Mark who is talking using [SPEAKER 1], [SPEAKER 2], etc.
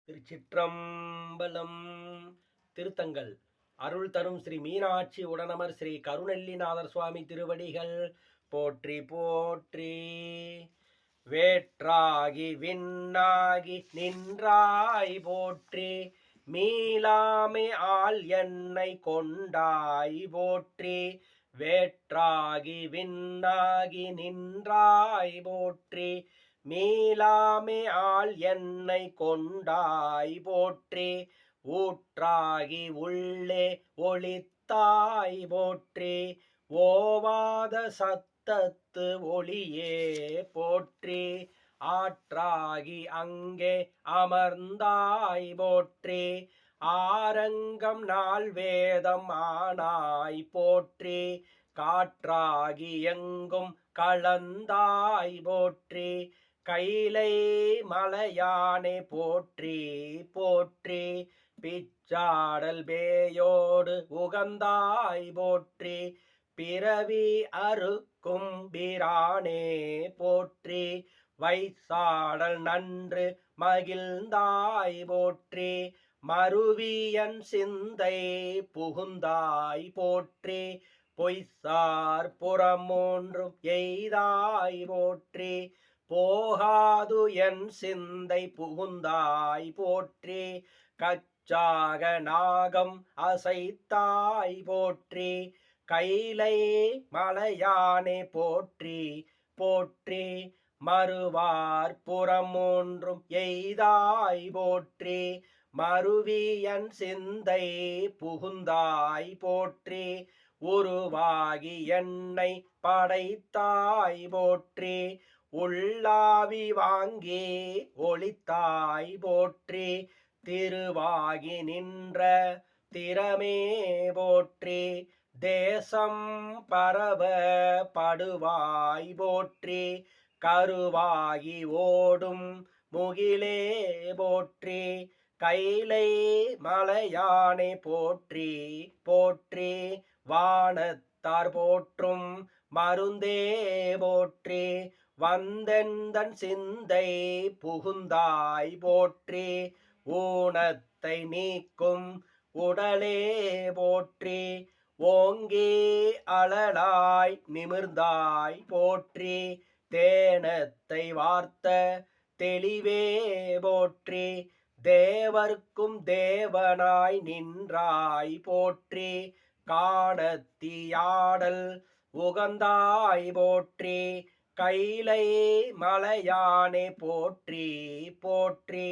[SPEAKER 1] திருச்சிற்றம்பலம். திருத்தங்கள் அருள் தரும் ஸ்ரீ மீனாட்சி உடனமர் ஸ்ரீ கருணெல்லிநாதர் சுவாமி திருவடிகள் போற்றி போற்றி. வேற்றாகி விண்ணாகி நின்றாய் போற்றி, மீளாமை ஆள் என்னை கொண்டாய் போற்றி. வேற்றாகி விண்ணாகி நின்றாய் போற்றி, மீளாமை ஆள் என்னை கொண்டாய் போற்றி. ஊற்றாகி உள்ளே ஒளித்தாய் போற்றி, ஓவாத சத்தத்து ஒளியே போற்றி. ஆற்றாகி அங்கே அமர்ந்தாய் போற்றி, ஆரங்கம் நாள் வேதம் ஆனாய் போற்றி. காற்றாகி எங்கும் கலந்தாய் போற்றி, கைலை மலையானே போற்றி போற்றி. பிச்சாடல் பேயோடு உகந்தாய் போற்றி, பிறவி அறுக்கும் பிரானே போற்றி. வைசாடல் நன்று மகிழ்ந்தாய் போற்றி, மருவியன் சிந்தை புகுந்தாய் போற்றி. பொய்சார் புறமூன்றும் எய்தாய் போற்றி, போகாது என் சிந்தை புகுந்தாய் போற்றி. கச்சாக நாகம் அசைத்தாய் போற்றி, கைலை மலையானே போற்றி போற்றி. மறுவார் புறமூன்றும் எய்தாய் போற்றி, மருவியன் சிந்தை புகுந்தாய் போற்றி. உருவாகி என்னை படைத்தாய் போற்றி, உள்ளாவி வாங்கி ஒளித்தாய் போற்றி. திருவாகி நின்ற திறமே போற்றி, தேசம் பரவ படுவாய் போற்றி. கருவாகி ஓடும் முகிலே போற்றி, கைலை மலையானே போற்றி போற்றி. வானத்தார் போற்றும் மருந்தே போற்றி, வந்தெந்தன் சிந்தை புகுந்தாய் போற்றி. ஊனத்தை நீக்கும் உடலே போற்றி, ஓங்கி அழலாய் நிமிர்ந்தாய் போற்றி. தேனத்தை வார்த்த தெளிவே போற்றி, தேவர்க்கும் தேவனாய் நின்றாய் போற்றி. காணத்தியாடல் உகந்தாய் போற்றி, கைலை மலையானே போற்றி போற்றி.